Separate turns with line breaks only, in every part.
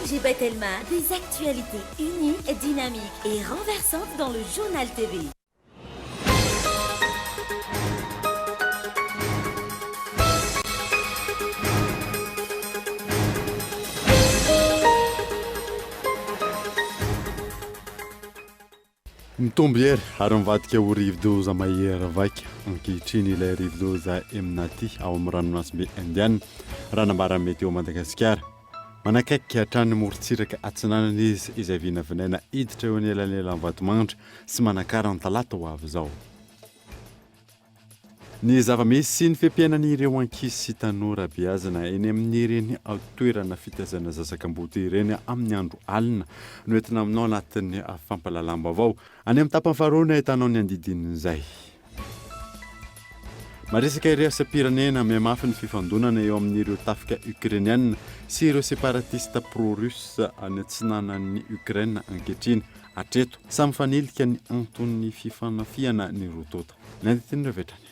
Najib Telma, des actualités uniques, dynamiques et renversantes dans le journal TV.
Mitombo ery ary mivadika ho rivo-doza mahery vaika ankehitriny ilay rivo-doza eminaty ao amin'ny ranomasimbe indiana raha nambaran'ny météo Madagasikara manakaiky hatrany morontsiraka atsinanana izy izay vinavinaina hiditra eo anelanelan'ny vatomandry sy manakara ny talata ho avy izao. Ny zava-misy sy ny fempiainan'ireo ankizy sy tanora beazina eny amin'ireny toerana fitazana zazakamboty ireny amin'ny andro alina no entina aminao anatin'ny fampalalam-baovao any amin'ny tapany faharoa no ahitanao ny andidin'izay. Maresaka ireo asa-pirenena mihamafy ny fifandonana eo amin'ireo tafika ukrainiana sy ireo separatista pro-russe any atsinanan'ny Ukraine ankehitriny hatreto samy fanilika ny antony fifanafiana ny rotota. Ny andidin'ireo vetrany.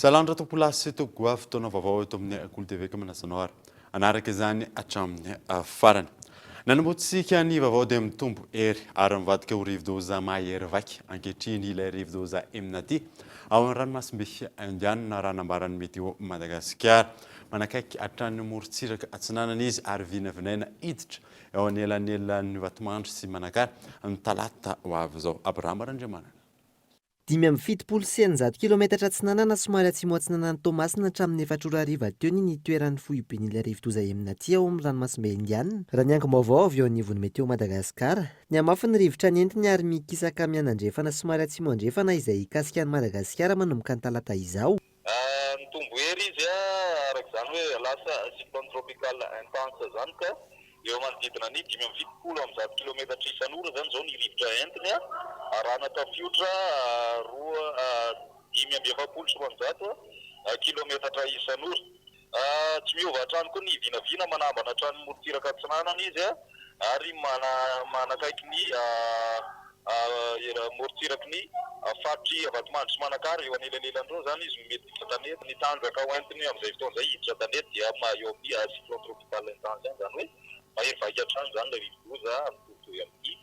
Salandra topolasy to goavy fotoana vaovao eto amin'ny Akolo TV manasana ary anaraka izany hatramin'ny farany. Nanamboatsika ny vaovao dia mitombo ery ary mivadika ho rivo-doza mahery vaika ankehitriny ilay rivo-doza eminaty ao amin'ny ranomasimbe indiana raha nambaran'ny météo Madagasikara manakaiky hatrany morontsiraka atsinanana izy ary vinavinaina hiditra eo anelanelan'ny vatomandry sy manakara amin'ny talata ho avy izao. Abraham Randriamanana.
570 kilometatra atsinanana somary atsimo atsinanan'ny Tomasina hatramin'ny 4 ariva teo ny toeran'ny fohiben'ilay rivo-doza eminaty ao amin'ny ranomasimbe indiana raha ny angom-baovao avy eo anivon'ny météo Madagasikara. Ny amafy ny rivotra ny entiny ary mikisaka mianandrefana somary atsimo andrefana izay ikasika an'i Madagasikara manomboka ny talata izao.
Mitombo ery izy araka izany hoe lasa cyclone tropical intense zany ka eo manodidina ny 520 am'zato kilometatra isan'ora zany zao ny rivotra entiny arahana tafiotra 570 kilometatra isan'ora. Tsy miova hatrany koa ny vinavina manambana hatrany morontsiraka atsinanana izy ary manakaiky ny morontsiraky ny fatry vatomandry sy manakara eo anelanelandreo zany izy mety tanety ny tanjaka ho entiny amin'izay fotoana izay hiditra tanety dia eo amin'ny cyclone tropical intense zany hoe mahery vaika hatrany zany ilay rivo-doza mitovitovy amin'ny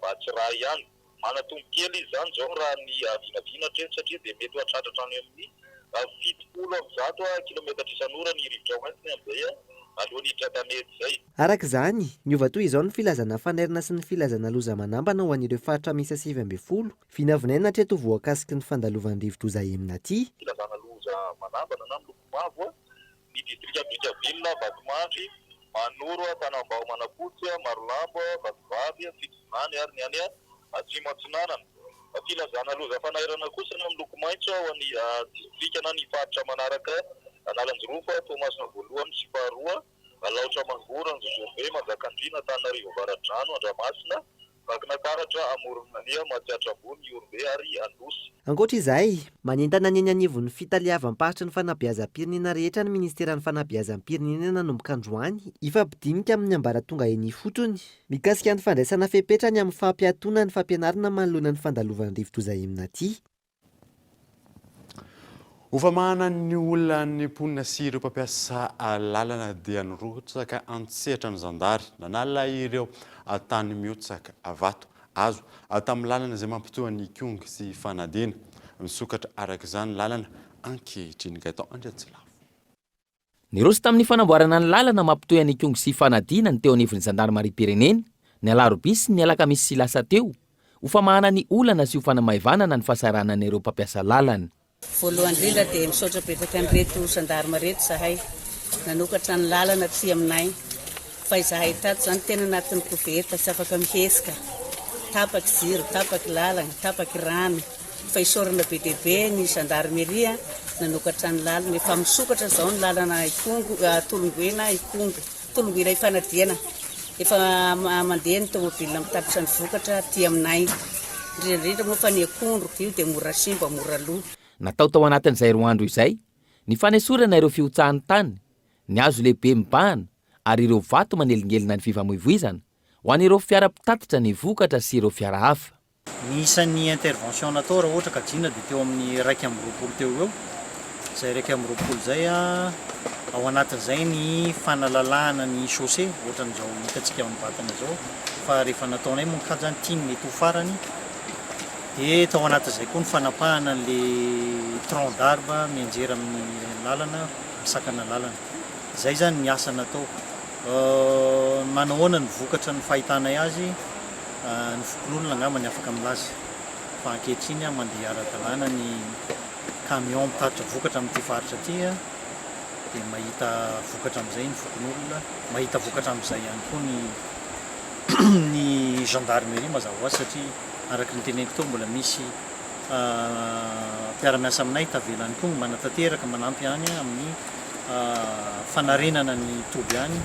Batsiray ihany. Manatombo kely izy zany zao raha ny vinavina hatreto satria dia mety hatratra hatrany amin'ny 70 kilometatra isan'ora ny rivotra ho entiny amin'izay alohan'ny hiditra tanety izay.
Araka izany, niova toy izao ny filazana fanerina sy ny filazana loza manambana ho an'ireo faritra misy 70 vinavinaina hatreto voakasiky ny fandalovan'ny rivo-doza eminaty.
Filazana loza manambana na miloko mavo ny distrika Brickaville, Vatomandry, Manoro, Tanambao, Manapotsy, Marolambo, Vatovavy, Fitonany ary ny any atsimo atsinanana. Filazana loza fanahirana kosa ny miloko maitso ao an'ny distrika na ny faritra manaraka Analanjirofo, Toamasina voalohany sy faharoa, Laotra Mangoro, Anjozobe, Manjakandriana, Antananarivo Avaradrano, Andramasina, Vakinakaratra, Amoronania, Matsiatrambony, Orbe ary Andosy.
Ankoatra izay, manentana ny anivon'ny fitaliavam-paritra ny fanabeazam-pirenena rehetra ny Ministeran'ny Fanabeazam-pirenena nanomboka androany ifampidinika amin'ny ambaratonga eny fotony mikasika ny fandraisana fepetra ny amin'ny fampiatoana ny fampianarana manoloana ny fandalovan'ny rivo-doza eminaty.
Ufamana ny olona ny mponina sy ireo mpampiasa lalana dia nirotsaka antsehatra ny zandary nanala ireo tany miotsaka vato azo tamin'ny lalana izay mampitoa ny kongo sy fanadina misokatra araka izany lalana ankehitriny gatao Andriatsilavo.
Niroso tamin'ny fanamboarana ny lalana mampitoy ny kongo sy fanadina ny teo anivon'ny zandarmariam-pirenena ny alarobisy ny alakamisy sy lasa teo ufamana ny olana sy ufanamaivana ny fahasaranana ireo mpampiasa lalana.
Voalohany indrindra dia misaotra betsaka an'ireto zandarma reto zahay nanokatra ny lalana tsy aminay fa izahay tato zany tena anatin'ny koveta tsy afaka mihesika tapaky ziro, tapaky lalana, tapaky rano fa isorana be dia be ny zandarmeria nanokatra ny lalana efa misokatra zao ny lalana Ikongo, Tolongoena, Ikongo, Tolongoena ifanadiana efa mandeha ny tomobila mitapitra ny vokatra ty aminay indrindra moa fa ny akondro io dia mora simba mora loha.
Natao tao anatin'izay roa andro izay ny fanesorana ireo fiotsahan'ny tany ny hazo lehibe mibahana ary ireo vato manelingelina ny fifamoivoizana ho an'ireo fiara-pitatitra ny vokatra sy ireo fiara hafa.
Ny isan'ny intervention natao raha ohatra ka jina dia teo amin'ny 1.20 teo eo. Zay 1.20 zay ao anatin'izay ny fanalalahana ny chaussée ohatran'izao hitantsika ao amin'ny vatana zao. Fa rehefa nataonay monkajy any tiany mety ho farany dia tao anatin'izay koa ny fanapahana le tronc d'arbre mianjera amin'ny lalana, misakana lalana. Zay zany ny asa natao. Manahoana ny vokatra ny fahitanay azy, ny fokon'olona angamba ny afaka milaza. Fa ankehitriny mandeha ara-dalàna ny camion mitatitra vokatra amin'ity faritra aty dia mahita vokatra amin'izay ny fokon'olona, mahita vokatra amin'izay ihany koa ny gendarmerie mazava ho azy satria araka ny teneniko tao mbola misy mpiara-miasa aminay tavelany koa manatanteraka manampy any amin'ny fanarenana ny toby any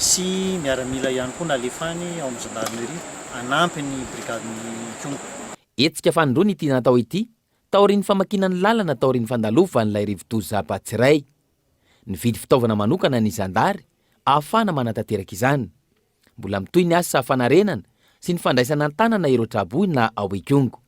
sy miaramila ihany koa nalefany ao amin'ny gendarmerie anampy ny brigadeny kongo.
Etsika fanondroany ity natao ity, taorian'ny famakinany lalana taorian'ny fandalovan'ilay rivodoza Batsiray. Nividy fitaovana manokana ny zandary ahafahana manatanteraka izany. Mbola mitoy ny asa fanarenana sy ny fandraisana an-tanana ireo traboy na ao Ikongo.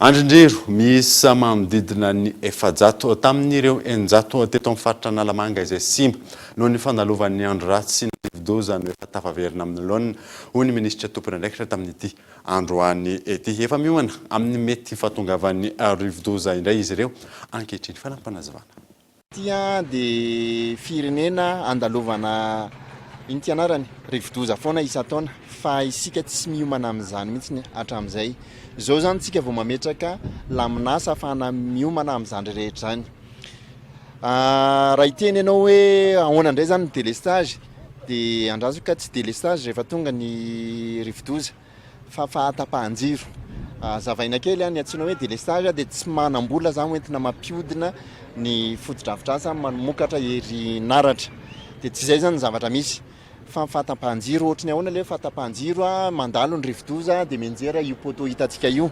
Andrindrero misy manodidina ny 700 tamin'ireo 100 teto amin'ny faritra Analamanga izay simba noho ny fandalovan'ny andro ratsy sy ny rivodoza no efa tafaverina amin'ny laonina hoy ny ministra tompony andraikitra tamin'ity androany ety. Efa miomana amin'ny mety fahatongavan'ny rivodoza indray izy ireo ankehitriny fanampanazavana.
Tia dia firenena andalovana iny tianarany rivodoza foana isa-taona fa isika tsy miomana amin'izany mihitsy hatramin'izay. Zao zany tsika vao mametraka laminasa afahana miomana amin'izany rehetra zany. Raha iteny ianao hoe ahoana indray zany ny délestage dia andrazoka tsy délestage rehefa tonga ny rivodoza fa fahatapahan-jiro. Zavaina kely ny antsoina hoe délestage dia tsy manam-bola zany entina mampiodina ny fotodrafitrasa manomokatra herinaratra dia tsy izay zany ny zavatra misy. Fa fahatapahan-jiro ohatry ny ahoana ilay fahatapahan-jiro mandalo ny rivodoza dia mianjera io poto hitantsika io.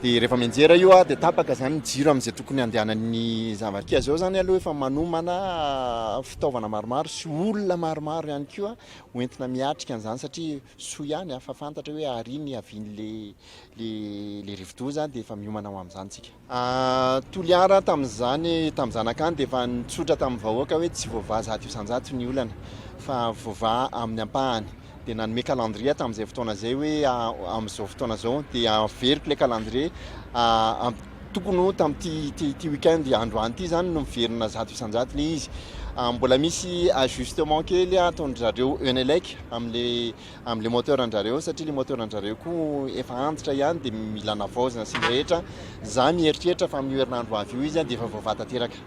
Dia rehefa mianjera io dia tapaka zany ny jiro amin'izay tokony andehanan'ny zavarika. Zao zany aloha efa manomana fitaovana maromaro sy olona maromaro ihany koa hoentina miatrika an'izany satria soa ihany afa fantatra hoe ariny avian'le rivodoza dia efa miomana ao amin'izany tsika. Toliara tamin'izany akany dia efa nitsotra tamin'ny vahoaka hoe tsy voavaha 100 isan-jato ny olana fa voavaha amin'ny ampahany. Dia nanome calendrier tamin'izay fotoana izay hoe amin'izao fotoana izao dia averiko ilay calendrier tokony ho tamin'ity week-end androany ity zany no miverina 100 isan-jato ilay izy. Mbola misy ajustement kely ataon'zareo Enelec amin'le moteur-ndrareo satria le moteur-ndrareo koa efa antitra ihany dia mila navaozina sy ny rehetra. Za mieritreritra fa amin'ny herinandro avy io izy dia efa voavata teraka.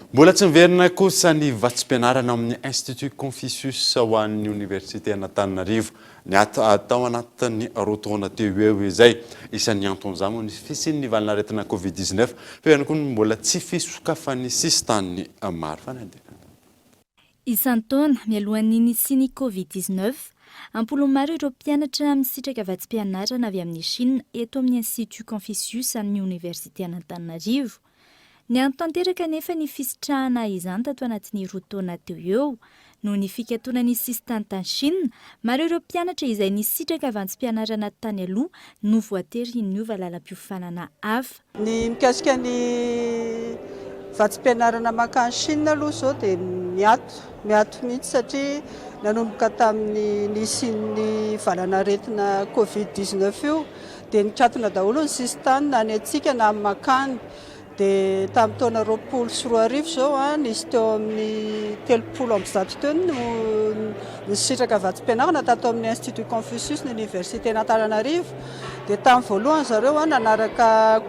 Mbola tsy miverina kosa ny vatsim-pianarana amin'ny Institut Confucius ho an'ny Université Antananarivo. Ny atao anatin'ny rotaona teo eo izay isan'ny anton'izany moa ny fisian'ny valinaretina Covid-19 fa ihany koa mbola tsy fisokafan'ny sisy tany maro fanadina.
Isan-taona mialohan'ny nisian'ny Covid-19, ampolomaro ireo mpianatra misitraka vatsim-pianarana avy amin'ny Chine eto amin'ny Institut Confucius an'ny Université Antananarivo. Ny antanteraka nefa ny fisitrahana izany tato anatin'ny roa taona teo eo noho ny fikatoanany sisy tany tany Chine, maro ireo mpianatra izay nisitraka vatsim-pianarana tany aloha no voatery niova lalam-piofanana hafa.
Ny mikasika ny vatsim-pianarana makany Chine aloha zao dia miato mihitsy satria nanomboka tamin'ny nisian'ny valanaretina Covid-19 io dia nitratona daholo ny sisy tany na ny antsika na amin'ny makany. Dia tamin'ny taona 2021 zao nisy teo amin'ny 300 teo no nisitraka vatsim-pianarana tato amin'ny Institut Confucius ny Université Antananarivo. Dia tamin'ny voalohany zareo nanaraka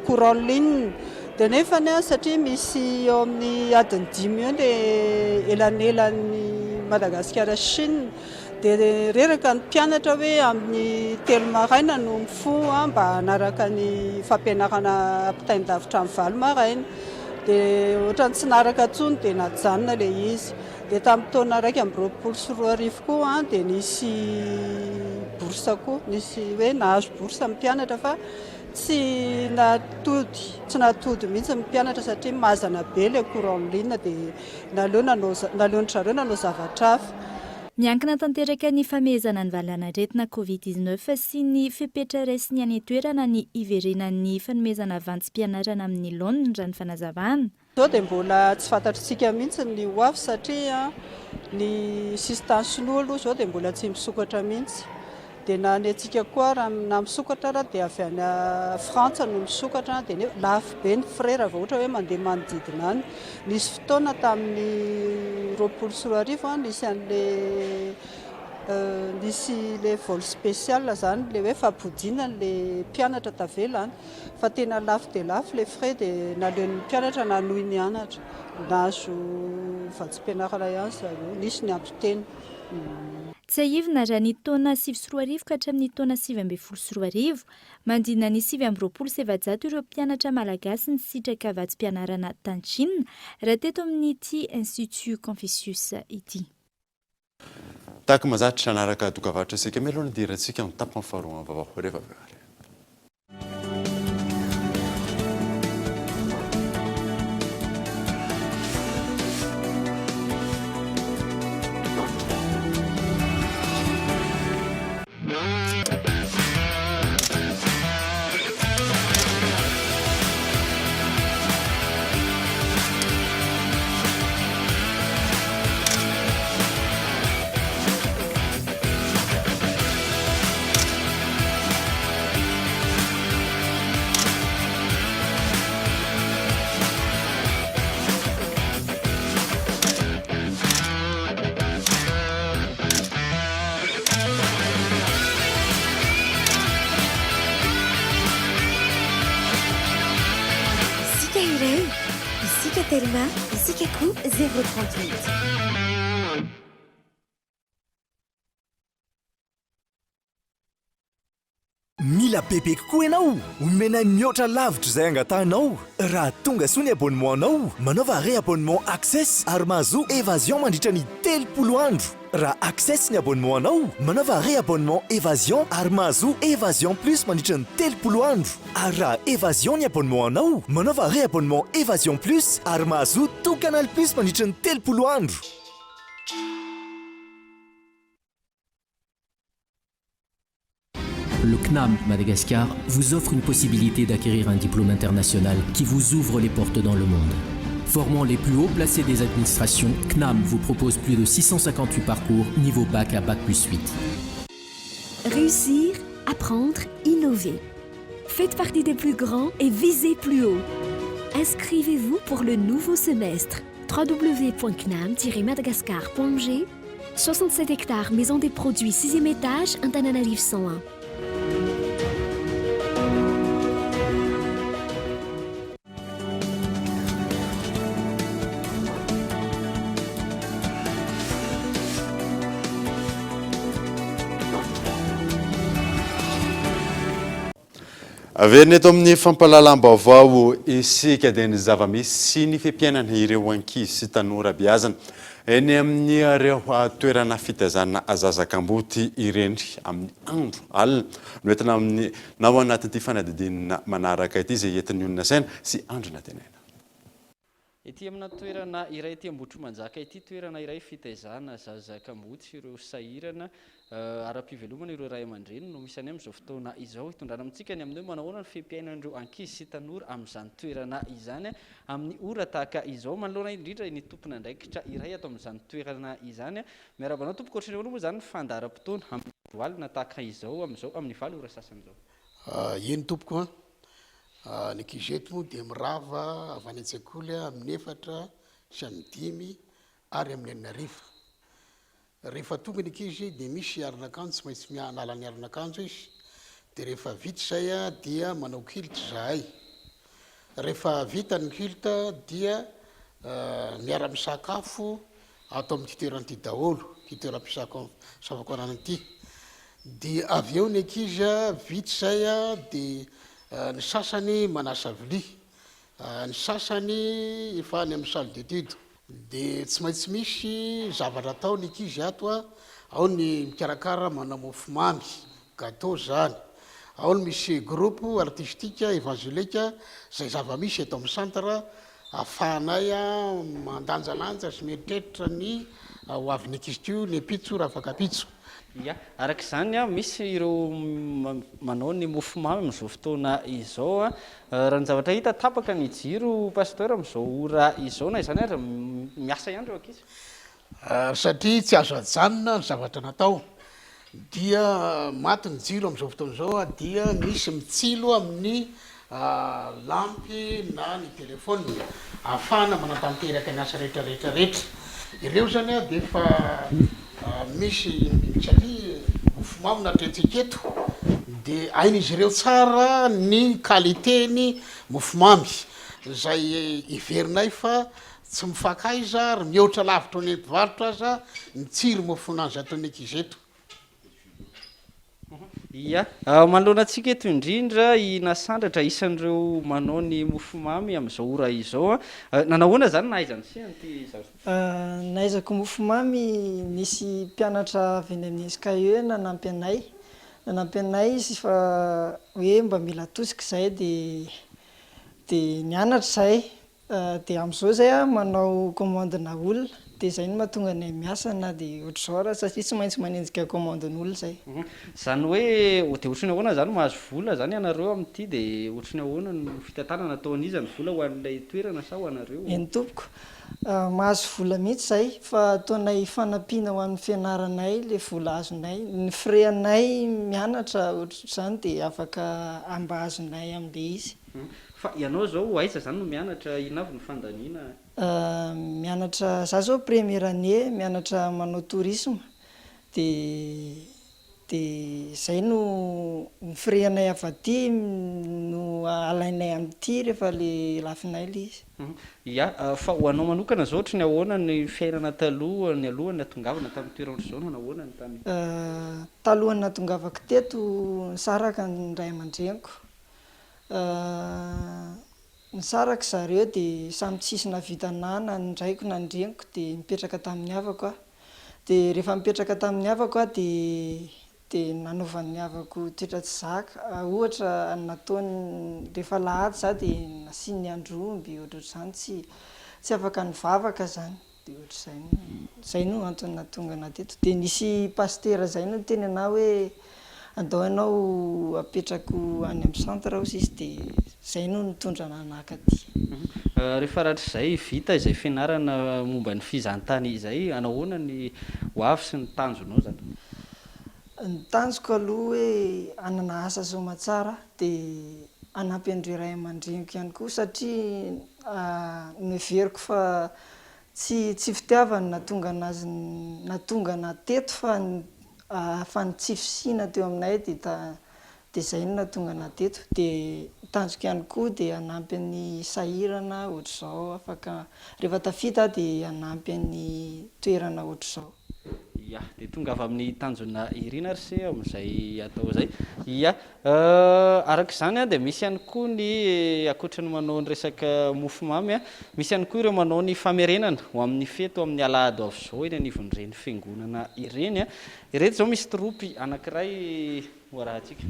courant en ligne dia nefa satria misy eo amin'ny adiny 5 eo ilay elanelan'ny Madagasikara Chine. Dia reraka ny mpianatra hoe amin'ny 3 maraina no mifoha mba hanaraka ny fampianarana ampitaindavitra amin'ny 20 maraina. Dia ohatrany tsy naraka intsony dia najanona ilay izy. Dia tamin'ny taona 2022 koa dia nisy bourse koa, nisy hoe nahazo bourse amin'ny mpianatra fa tsy natody mihitsy ny mpianatra satria mazana be ilay courant en ligne dia naleon'ny zareo nanao zavatra hafa.
miankina tanteraka ny famezana ny valanaretina COVID-19 sy ny fepetra raisiny any toerana ny iverenan'ny fanomezana vantim-pianarana amin'ny laoniny raha ny fanazavana.
Zao dia mbola tsy fantatritsika mihitsy ny hoavy satria ny sistansin'olo aloha zao dia mbola tsy misokatra mihitsy. Dia na ny antsika koa raha na misokatra raha dia avy any Frantsa no misokatra dia lafo be ny frera vao ohatra hoe mandeha manodidina any. Nisy fotoana tamin'ny 2024 nisy an'le nisy le vol spécial zany le hoe fampodina le mpianatra tavela any fa tena lafo dia lafo le frais dia naleon'ny mpianatra na noho ny anatra nazo vatsim-pianarana ihany zareo nisy ny ampiteny.
Tsy ahivina raha ny taona 2024 ka hatramin'ny taona 2024 mandina ny 2027 ireo mpianatra malagasy ny sitraka vatsim-pianarana tany Chine raha teto amin'ity Institut Confucius ity.
Tahaka mazatra nanaraka dokavatra isika meloana dia irantsika ny tapany faharoa vaovao rehefa avy ary.
Telma, isika coup 038.
Mila bebe kokoa ianao, omenay mihoatra lavitra izay angatanao. Raha tonga soa ny abonnementanao, manaova re abonnement Access ary mahazo évasion mandritra ny 30 andro. Raha Access ny abonnementanao, manaova re abonnement Évasion ary mahazo Évasion Plus mandritra ny 30 andro. Ary raha Évasion ny abonnementanao, manaova re abonnement Évasion Plus ary mahazo tout Canal Plus mandritra ny 30 andro.
Le CNAM Madagascar vous offre une possibilité d'acquérir un diplôme international qui vous ouvre les portes dans le monde. Formant les plus hauts placés des administrations, CNAM vous propose plus de 658 parcours niveau bac à bac plus 8.
Réussir, apprendre, innover. Faites partie des plus grands et visez plus haut. Inscrivez-vous pour le nouveau semestre. www.cnam-madagascar.g 67 hectares, maison des produits, 6e étage, Antananarivo 101.
Averina eto amin'ny fampalalam-baovao isika dia ny zava-misy sy ny fiampianana ireo ankizy sy tanora beazana eny amin'ny ireo toerana fitaizana azazakamboty ireny amin'ny andro alina no entina amin'ny na ao anatin'ity fanadidinina manaraka ity izay entin'ny olona saina sy andro natenena.
Ety amina toerana iray ety Ambotro-Manjaka ity toerana iray fitaizana zazakamboty sy ireo sahirana ara-pivelomana ireo ray aman-dreny no misy any amin'izao fotoana izao hitondrana amintsika ny amin'io manahoana ny fiampiainan'ireo ankizy sy tanora amin'izany toerana izany amin'ny ora tahaka izao manoloana indrindra ny tompona andraikitra iray ato amin'izany toerana izany miarabanao tompoko ohatrany moa zany fandaharam-potoana amin'ny valina tahaka izao amin'izao amin'ny valo ora sasany izao.
Eny tompoko ny kizeto moa dia mirava avy any an-tsekoly amin'ny 4 sy amin'ny 5 ary amin'ny 9. Rehefa tonga ny ankizy dia misy arin'akanjo tsy maintsy mianala ny arin'akanjo izy dia rehefa vita izay dia manao kilte zahay. Rehefa vita ny kilte dia miara-misakafo atao amin'ity toerana ity daholo ity toeram-pisakafoanana ity dia avy eo ny ankizy vita izay dia ny sasany manasa vilia, ny sasany efa any amin'ny salle d'étude dia tsy maintsy misy zavatra atao ny ankizy ato ao ny mikarakara manao mofomamy gâteau zany, ao ny misy groupe artistique évangélique zay zava-misy eto amin'ny centre ahafahanay a mandanjalanja sy mieritreritra ny ho avy nikizitio ny pitso raha afaka pitso.
ia araka izany a misy ireo manao ny mofomamy am'izao fotoana izao a raha ny zavatra hita tapaka ny jiro pasteur am'izao ora izao na izany ara miasa ihany reo ankizy
satria tsy azo ajanona ny zavatra natao dia maty ny jiro am'izao fotoana izao a dia misy mitsilo amin'ny lampy na ny telefona ahafahana manatanteraka ny asa rehetrarehetrarehetra ireo zany a de efa misy mitsali mofomamy natrentsika eto de ain'izy ireo tsara ny qualité-ny mofomamy zay iverinay fa tsy mifakaiza ary mihoatra lavitra ny mpivarotra aza mitsiro mofon'azy ataony ankizy eto.
ia manoloana antsika eto indrindra inasandratra isan'ireo manao ny mofomamy am'izao ora izao a nanahoana zany nahaizany sianty
nahaizako mofomamy nisy mpianatra avy eny amin'ny SKE nanampy anay izy fa hoe mba mila tosika zay de nianatra zay de am'izao zay a manao commandena olona de zay no mahatonga anay miasa na de ohatr'izao raha satria tsy maintsy manenjika commanden'olona zay
zany hoe de ohatrany ahoana zany mahazo vola zany ianareo amin'ity de ohatrany ahoana no fitantanana ataon'izy ny vola ho an'ilay toerana sa ho anareo
eny tompoko mahazo vola mihitsy zay fa ataonay fanampiana ho amin'ny fianaranay le vola azonay ny freanay mianatra ohatr'izany de afaka amba azonay am'le izy
fa ianao zao aiza zany no mianatra inavy ny fandaniana
mianatra za zao première année mianatra manao tourisme de zay no freanay avy aty no alainay amin'ity rehefa le lafinay le izy
ia fa ho anao manokana zao ohatry ny ahoana ny fiainana taloha ny alohany natongavana tamin'ny toerana zao no nahoana ny tany
talohany natongavako teto nisaraka ny ray aman-dreniko nisaraka zareo de samy tsisy navitanana ny raiko na ndreniko de mipetraka tamin'ny havako a de rehefa mipetraka tamin'ny havako a de nanaovan'ny havako toetra tsy zaka ohatra nataony rehefa lahady za de nasiany andromby ohatr'izany tsy afaka nivavaka zany de ohatr'zay no antony natonga ana teto de nisy pasteur zay no teny ana hoe andao ianao apetrako any amin'ny centre ozy izy de zay no nitondra nanaka aty
rehefa rahatr'izay vita izay fianarana momba ny fizantany izay anahoana ny hoavy sy ny tanjonao zany
ny tanjoko aloha hoe anana asa somatsara de anampy andreo ray aman-dreniko ihany koa satria noeveriko fa tsy fitiavany natonga ana teto fa ny tsy fisina teo aminay de zay no natonga ana teto de tanjoko ihany koa de anampy any sahirana ohatr'izao afaka rehefa tafita de anampy any toerana ohatr'izao
ia de tonga avy amin'ny tanjona irina ry se am'izay atao zay ia araka izany a de misy ihany koa ny akoatra ny manao ny resaka mofomamy a misy ihany koa ireo manao ny famerenana ho amin'ny feto amin'ny alahady avy zao eny anivon'ireny fiangonana ireny a ireto zao misy tropy anankiray hoarahantsika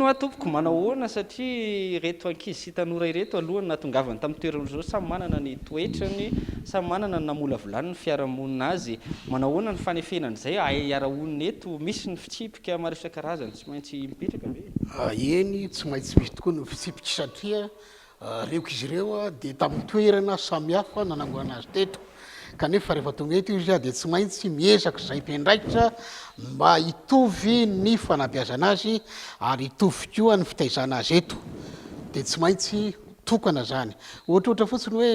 ono a tompoko manao hoana satria reto ankizy sy tanora ireto alohany natongavany tamin'ny toerana zao samy manana ny toetrany samy manana ny namola volany ny fiarahamonina azy manao hoana ny fanefenan'izay iara-onina eto misy ny fitsipika maro isan-karazany tsy maintsy mipetraka ve
eny tsy maintsy misy tokoa ny fitsipika satria reoko izy ireo a de tamin'ny toerana samihafa nanangoana azy teto kanefa rehefa tonga eto izy a de tsy maintsy miezaka zay mpendraikitra mba hitovy ny fanabeazana azy ary hitovy koa ny fitaizana azy eto de tsy maintsy tokana zany ohatrohatra fotsiny hoe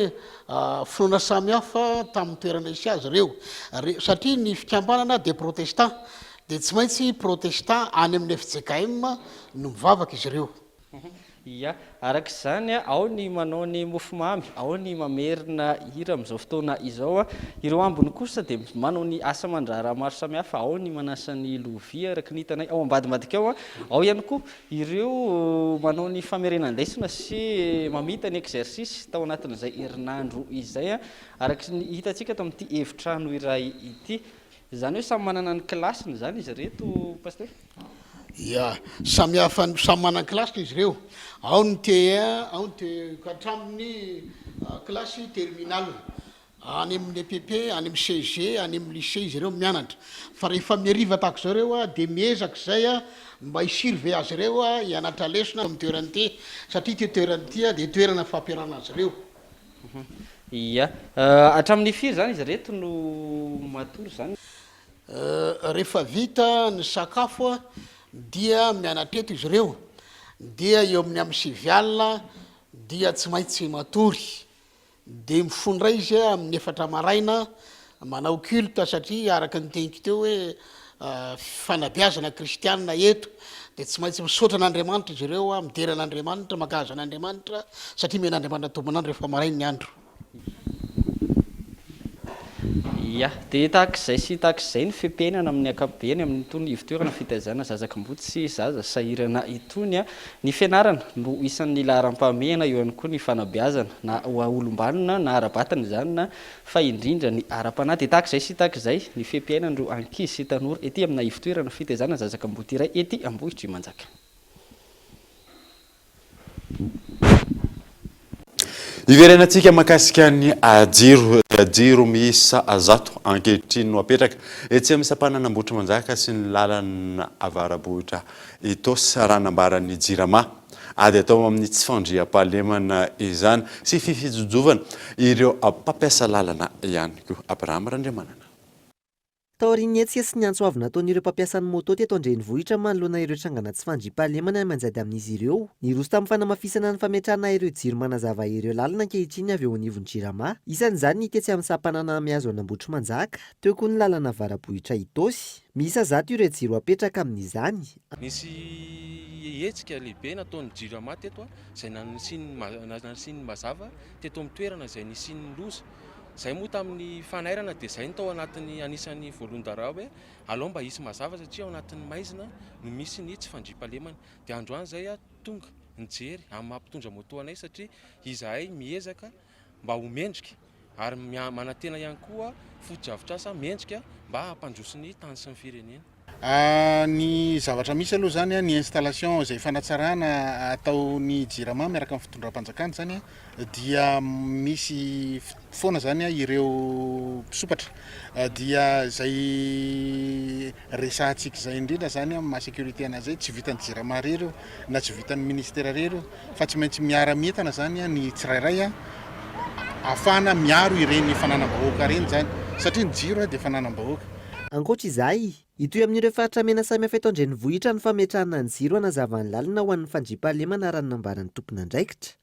finoana samihafa tamin'ny toerana isy azy ireo satria ny fikambanana de protestant de tsy maintsy protestant any amin'ny FJKM no mivavaka izy ireo
ia arak'izany ao ny manao ny mofomamy ao ny mamerina hira amin'izao fotoana izao ireo ambony kosa dia manao ny asa mandrara maro samihafa ao ny manasa ny lovia araky ny hitanay ao ambadimbadika ao ihany koa ireo manao ny famerenan-daisina sy mamita ny exercice tao anatin'izay herinandro izay araky ny hitantsika tao amin'ity efitrano iray ity zany hoe samy manana ny klasiny zany izy reto pasteur
ia samihafa samy manana klasy izy ireo ao ny T1 ao ny hatramin'ny klasy terminal any amin'ny EPP any amin'ny CG any amin'ny lycée izy ireo mianatra fa rehefa miariva tahaka izao ireo de miezaka izay mba hisurve azy ireo hianatra lesona amin'ny toerany ty satria ty toerany ty de toerana fampiarana azy ireo
ia hatramin'ny firy zany izy reto no matory zany
rehefa vita ny sakafo dia mianatra eto izy ireo dia eo amin'ny amin'ny sivialina dia tsy maintsy matory de mifondray izy amin'ny 4 maraina manao culte satria araka ny teniko teo hoe fanabiazana kristianina eto de tsy maintsy misaotra an'Andriamanitra izy ireo midera an'Andriamanitra makahazo an'Andriamanitra satria men'Andriamanitra tombonandro rehefa maraina ny andro
ia de tahak'izay sy tahak'izay ny fipenana amin'ny ankapobeny amin'ny itony ivitoerana fitaizana zazakambody sy zaza sahirana itony ny fianarana no isan'ny laharam-pahamehana eo ihany koa ny fanabeazana na olombanona na ara-batana zany na fa indrindra ny ara-panahy de tahak'izay sy tahak'izay ny fipenandro ankizy sy tanora ety amina ivitoerana fitaizana zazakambody iray ety Ambohitra Manjaka
iverenantsika mahakasika ny jiro miisa zato ankehitriny no apetraka etsy amin'ny sapanana Ambohitra Manjaka sy ny lalana avarabohitra itosy ranambaran'ny jirama ady atao amin'ny tsy fandriam-pahalemana izany sy fifijojovana ireo mpampiasa lalana ihany koa Abraham Randriamanana
taoriany etsika sy ny antsoavina ataon'ireo mpampiasan'ny moto teto Andrenivohitra manoloana ireo trangana tsy fandriam-pahalemana manjady amin'izy ireo niroso tamin'ny fanamafisana ny fametrahana ireo jiro manazava ireo lalana ankehitriny avy eo anivon'ny Jirama isan'izany ny tetsy amin'ny sampanana mihazo an'Ambohitra Manjaka teo koa ny lalana avarabohitra Itosy miisa 100 ireo jiro apetraka amin'izany
nisy etsika lehibe nataon'ny Jirama teto izay nanisiny mazava teto amin'ny toerana izay nisiny loza zay moa tamin'ny fanairana dia zay ny tao anatin'ny anisan'ny voalon-darao hoe alao mba hisy mazava satria ao anatin'ny maizina no misy ny tsy fandriam-pahalemana dia androany zay tonga nijery amin'ny mampitondra moto anay satria izahay miezaka mba homendrika ary manantena ihany koa foto-drafitrasa mendrika mba hampandroso ny tany sy ny firenena
ny zavatra misy aloha zany ny installation izay fanatsarana ataon'ny Jirama miaraka amin'ny fitondram-panjakana zany dia misy foana zany ireo mpisopatra dia zay resahantsika zay indrindra zany amin'ny maha sécurité an'izay tsy vitan'ny Jirama rero na tsy vitan'ny ministera rero fa tsy maintsy miara-mientana zany ny tsirairay ahafahana miaro ireny fananam-bahoaka reny zany satria ny jiro dia fananam-bahoaka
ankoatra izay itoy amin'ireo faritra mena samihafa eto Andrenivohitra ny fametrahana ny jiro hanazavany lalina ho an'ny fandriam-pahalemana raha nambaran'ny tompona andraikitra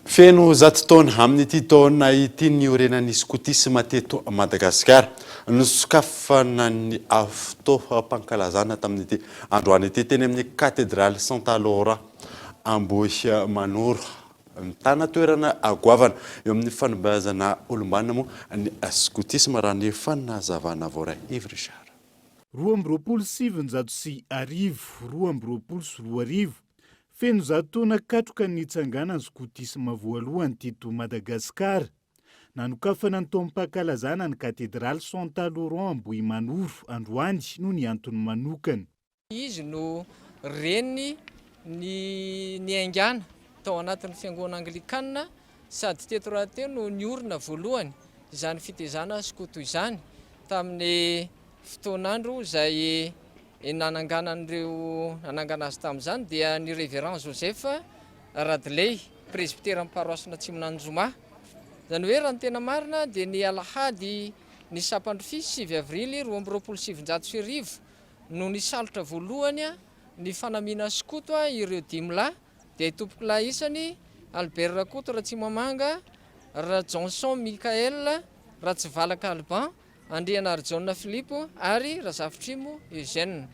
feno 100 taona amin'ity taona ity ny orenan'ny skotisma teto Madagasikara nosokafana ny fotoam-pankalazana tamin'ity androany ity teny amin'ny katedraly Santa Laura Ambohimanoro tana toerana agoavana eo amin'ny fanabazana olombanina moa ny skotisma raha ny fanazavana voray Yves Richard
2007 feno 100 taona katroka ny itsanganany skotisma voalohany teto Madagasikara nanokafana ny taom-pankalazana ny katedraly Santa Laurent Ambohimanoro androany no ny antony manokana
izy no reny ny aingana tao anatin'ny fiangonana Anglikanina sady teto raha teo no niorina voalohany izany fitezana skoto izany tamin'ny fotoanandro izay nananganan'ireo nanangana azy tamin'izany dia ny révérend Joseph Radley presbytera amin'ny paroissy Atsimonanjoma zany hoe raha ny tena marina dia ny alahady ny sapandrofisy 7 avrily 2027 no nisalotra voalohany ny fanamiana skoto ireo 10 lahy dia tompoko lahy isany Albert Rakoto Ratsimamanga, Johnson Michael Ratsivalaka Alban, Andriana Arjona Filipo ary Razafitrimo Eugène.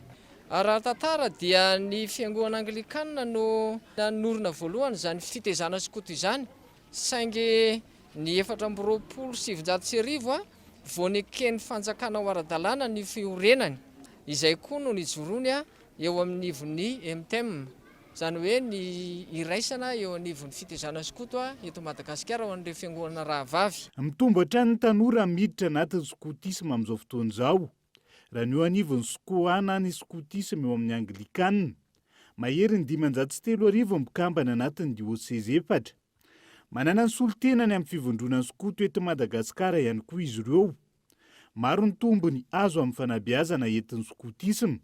Raha tantara dia ny fiangonana Anglikana no nanorina voalohany izany fitezana skoto izany, saingy ny 470 vao nekeny fanjakana ho ara-dalàna ny fiorenany, izay koa no nijoronya eo amin'ny ivon'ny MTM, izany hoe ny iraisana eo anivon'ny fitezana skoto eto Madagasikara ho an'ireo fiangonana rahavavy.
Mitombo hatrany ny tanora miditra anatin'ny skotisma amin'izao fotoana izao. Raha ny eo anivon'ny skoana ny skotisma eo amin'ny Anglikana, mahery ny 503 mikambana anatin'ny diocèse 4. Manana ny solotenany amin'ny fivondronan'ny skoto eto Madagasikara ihany koa izy ireo. Maro ny tombony azo amin'ny fanabeazana entin'ny skotisma.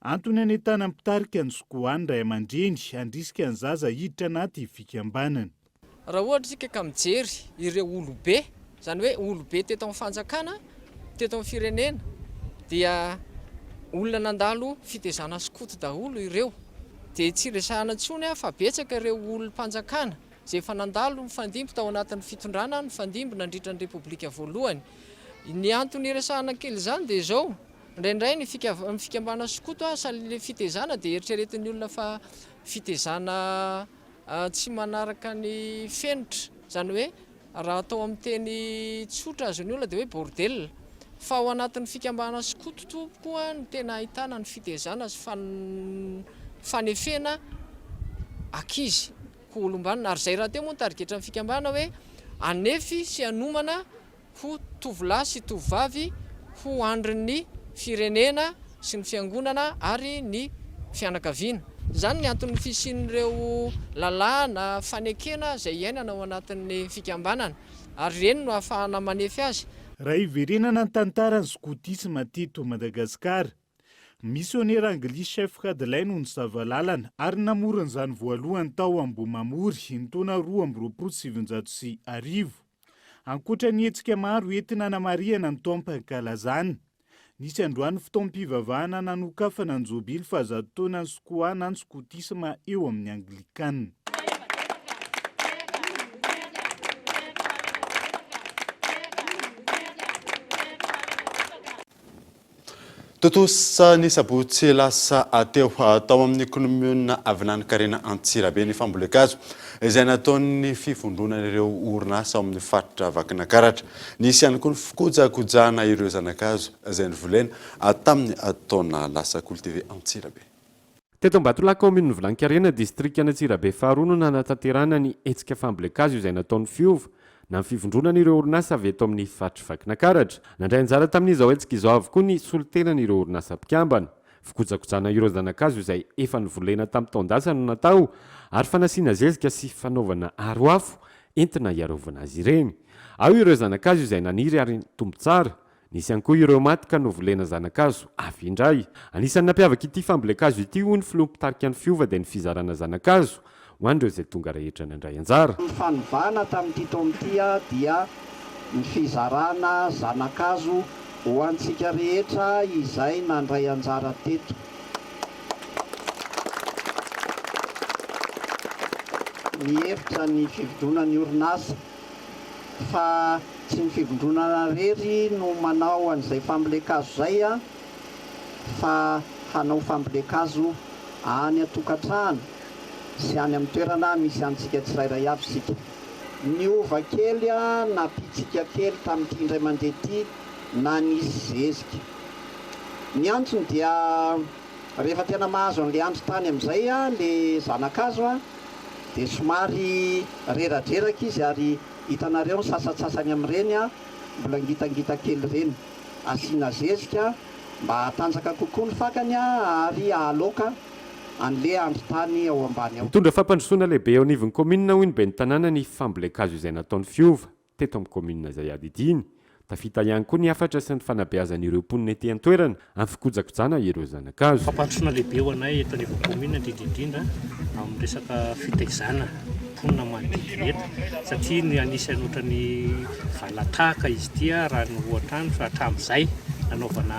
Antony anentana mitarika ny skoany Ray aman-dreny handrisika ny zaza hiditra anaty fikambanana.
Raha ohatra isika ka mijery ireo olobe, izany hoe olobe teto amin'ny fanjakana, teto amin'ny firenena, dia olona nandalo fitezana skoto daholo ireo. Dia tsy resahana intsony fa betsaka ireo olom-panjakana izay efa nandalo mifandimby tao anatin'ny fitondrana ny fandimby nandritra ny Repoblika voalohany. Ny antony resahana kely izany dia izao, indraindray ny fikambana skoto sahalan'ny fitezana dia eritreretin'ny olona fa fitezana tsy manaraka ny fenitra, izany hoe raha atao amin'ny teny tsotra azon'ny olona dia hoe bordel. Fa ao anatin'ny fikambana skoto tokoa ny tena ahitana ny fitezana sy fanefena ankizy ho olombanona. Ary izay raha teo moa ny tarigetra ny fikambana hoe anefy sy anomana ho tovolahy sy tovovavy ho andrin'ny firenena sy ny fiangonana ary ny fianakaviana. Izany ny antony fisian'ireo lalàna fanekena izay iainana ao anatin'ny fikambanana, ary ireny no ahafahana manefy azy.
Raha iverenana ny tantaran'ny skotisma teto Madagasikara, misionera anglisy chef Kadilay no zavalalana ary namoron'izany voalohany tao Ambomamamory ny taona 2017. Ankoatra ny hetsika maro entina hanamariana ny taom-pankalazana, nisy androany fotoam-pivavahana nanokafana ny jobily fa 100 taona ny skoana ny skotisma eo amin'ny Anglikana.
Totosa ny sabotsy lasa ateo tao amin'ny ekonomiana avy nanan-karena Antsirabe ny fambolekazo izay nataon'ny fifondronan'ireo orinasa ao amin'ny faritra Vakinankaratra. Nisy ihany koa ny fikojakojana ireo zanakazo izay nivolena tamin'ny taona lasa Kultive Antsirabe.
Teto Ambatolahy commune Vilankarena district Antsirabe faharoa no nanatanterana ny hetsika fambolekazo izay nataon'ny fiova na ny fivondronan'ireo orinasa avy eto amin'ny faritra Vakinankaratra. Nandray anjara tamin'izao hetsika izao avokoa ny solotenan'ireo orinasa mpikambana. Fikojakojana ireo zanakazo izay efa nivolena tamin'ny taon-dasa no natao ary fanasiana zezika sy fanaovana aro afo entina hiarovana azy ireny. Ao ireo zanakazo izay naniry ary tombo tsara. Nisy ihany koa ireo maty ka novolena zanakazo avy indray. Anisan'ny nampiavaka ity fambolekazo ity hoy ny filoha-mpitarika ny fiova dia ny fizarana zanakazo ho an'ireo izay tonga rehetra nandray anjara.
Ny fanovana tamin'ity taon'ity dia ny fizarana zanakazo ho antsika rehetra izay nandray anjara teto. Ny hevitra ny fivondronan'ny orinasa fa tsy ny fivondronana rery no manao an'izay fambolekazo zay fa hanao fambolekazo any atokantrano sy any amin'ny toerana misy antsika tsirairay avy sika. Niova kely na pitsika kely tamin'ity indray mandeha ity na nisy zezika. Ny antony dia rehefa tena mahazo an'le andro tany amin'izay le zanakazo dia somary reradreraka izy ary hitanareo ny sasatsasany amin'ireny mbola ngitangita kely ireny. Asiana zezika mba hatanjaka kokoa ny fakany ary ahaloka an'le andro tany ao ambany ao.
Mitondra fampandrosoana lehibe eo anivon'ny commune hoy ny ben'ny tanàna ny fambolekazo izay nataon'ny fiova teto amin'ny commune izay adidiny. Tafita ihany koa ny afatra sy ny fanabeazan'ireo mponina ety an-toerana amin'ny fikojakojana ireo zanakazo.
Fampandrosoana lehibe eo anay eto anivon'ny commune indrindra amin'ny resaka fitaizana mponina manodidina satria ny anisany ohatran'ny valatahaka izy ity raha ny ohatrany fa hatramin'izay nanaovana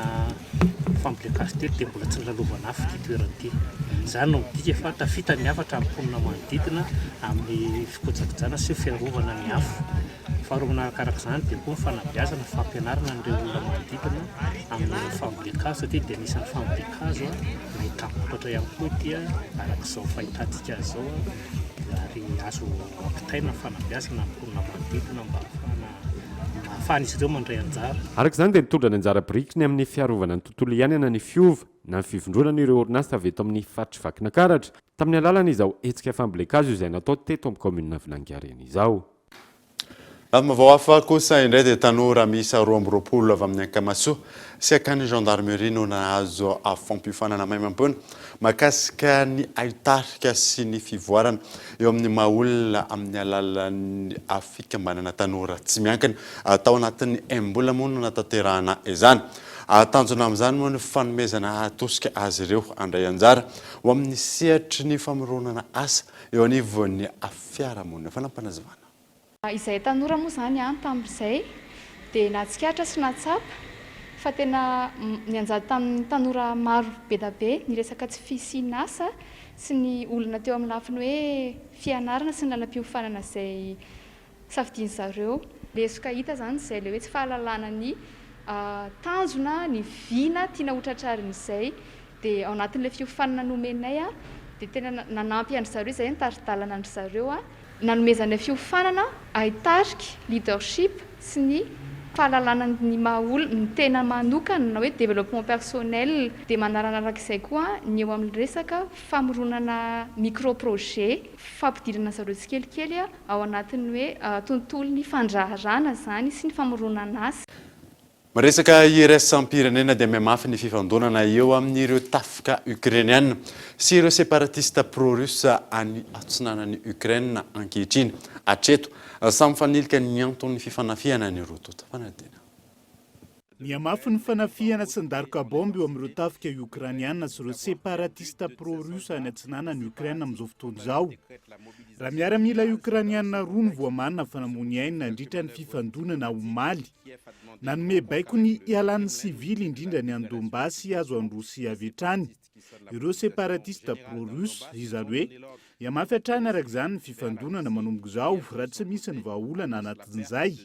fambolekasy teto dia mbola tsy nilalovana afo ity toerana ity. Izany no midika fa tafita ny hafatra amin'ny mponina manodidina amin'ny fikojakojana sy fiarovana ny afo. Faharoa manaraka izany dia koa ny fanabeazana fampianarana an'ireo olona manodidina amin'ny fambolekazo satria dia anisan'ny fambolekazo na hitamokatra ihany koa dia arak'izao fahitantsika zao ary azo ampitaina fanabeazana amin'ny mponina manodidina mba ahafahana izy ireo mandray anjara.
Araka izany dia nitondra ny anjara birikiny amin'ny fiarovana ny tontolo iainana ny fiova na ny fivondrona ireo orinasa avy eto amin'ny faritry Vakinakaratra tamin'ny alalana izao hetsika fambolekazo izay natao teto amin'ny commune Vilangariana izao.
Vaovao hafa kosa indray dia tanora miisa 12 avy amin'ny ankamasoa sy akany gendarmerie no nahazo fampiofanana maimampona makasika ny ahitarika sy ny fivoarana eo amin'ny maha-olona amin'ny alalan'ny fikambanana tanora tsy miankina atao anatin'ny embola moa no natanterahana izany. Tanjona amin'izany moa ny fanomezana atosika azy ireo andray anjara ho amin'ny sehatry ny famoronana asa eo anivon'ny fiarahamonina fanampanazavana.
Izay tanora moa zany tamin'izay dia natsikatra sy natsapa fa tena nianjady tamin'ny tanora maro be da be ny resaka tsy fisinasa sy ny olona teo amin'ny lafiny hoe fianarana sy ny lalam-piofanana izay safidiany zareo. Lesoka hita zany izay le hoe tsy fahalalana ny tanjona ny vina tiana hotratrarin'izay dia ao anatin'ilay fiofanana nomenay dia tena nanampy andry zareo izay nitaridalana andry zareo nanomezana fiofanana ahitarika leadership sy ny fahalalana ny maha-olona ny tena manokana na hoe développement personnel dia manararak'izay koa ny eo amin'ny resaka famoronana micro-projet fampidirana zareo tsikelikely ao anatin'ny hoe tontolon'ny fandraharana zany sy ny famoronana asa.
Maresaka iraisam-pirenena dia mihamafy ny fifandonana eo amin'ireo tafika ukrainiana sy ireo separatista pro-russe any atsinanan'ny Ukraine ankehitriny hatreto samy fanilika ny antony fifanafiana ny rotota fanadina.
Mihamafy ny fanafihana sy nidaroka bomby eo amin'ireo tafika ukrainiana sy ireo separatista pro-russe any atsinanan'ny Ukraine amin'izao fotoana izao. Raha miaramila ukrainiana roa ny voamanina fanamony aina nandritra ny fifandonana omaly. Nanome baiko ny ialan'ny sivily indrindra ny Donbasy azo an'ny Rosia avy hatrany. Ireo separatista pro-russe izany hoe hiamafy hatrany araka izany ny fifandonana manomboka izao raha tsy misy ny vahaolana anatin'izay.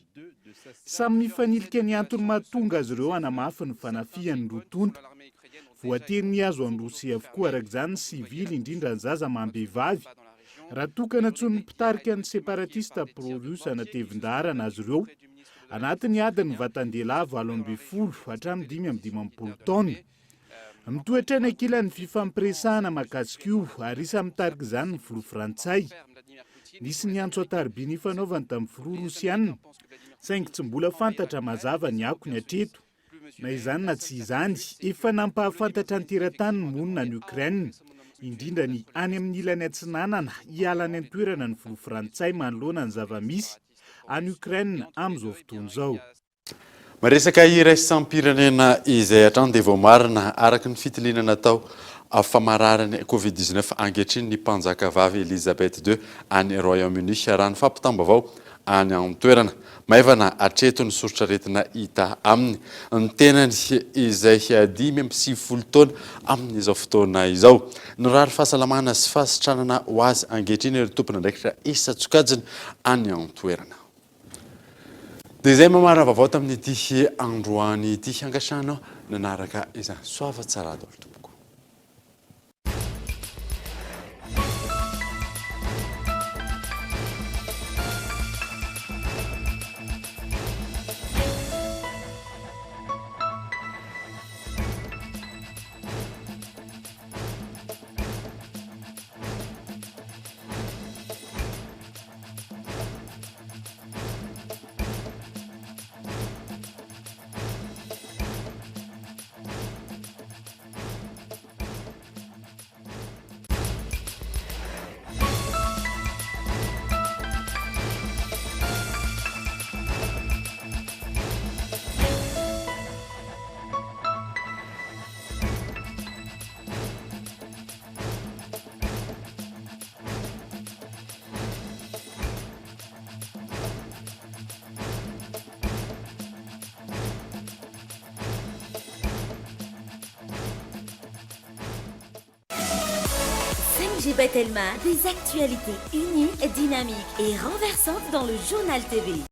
Samy mifanilika ny antony mahatonga azy ireo hanamafy ny fanafihan'ny rotonta. Voatery azo an'ny Rosia avokoa araka izany ny sivily indrindra ny zaza maham-behivavy. Raha tokana tsony mpitarika ny separatista pro-russe anatevin-darana azy ireo. Anatin'ny adiny vatandela 80 hatramin'ny 520 taona. Mitoetra ny ankilan'ny fifampiresahana mahakasika io ary isa mitarika izany ny filoha frantsay. Nisy ny antso ataribiny fanaovany tamin'ny filoha rosiana saingy tsy mbola fantatra mazava ny akony hatreto. Na izany na tsy izany efa nampahafantatra ny teratany ny monina ny Ukraine. Indrindra ny any amin'ny ilany atsinanana hialany antoerana ny filoha frantsay manoloana ny zava-misy any Ukraine amin'izao fotoana izao.
Maresaka iraisam-pirenena izay hatrany dia vao marina araka ny fitiliana natao famararany Covid-19 ankehitriny ny mpanjakavavy Elisabeth II any Royaume-Uni raha ny fampitambavao any amin'ny toerana. Maivana hatreto ny sorotraretina hita aminy ny tenany izay 5 taona amin'izao fotoana izao. Ny rary fahasalamana sy fahasitranana ho azy ankehitriny ireo tompona ndraikitra isa-tsokajiny any amin'ny toerana. Dia izay mamarana vaovao tamin'ity androany ity angasana nanaraka izany soava tsara daholo tompoko.
TGB Telma, des actualités unies, dynamiques et renversantes dans le journal TV.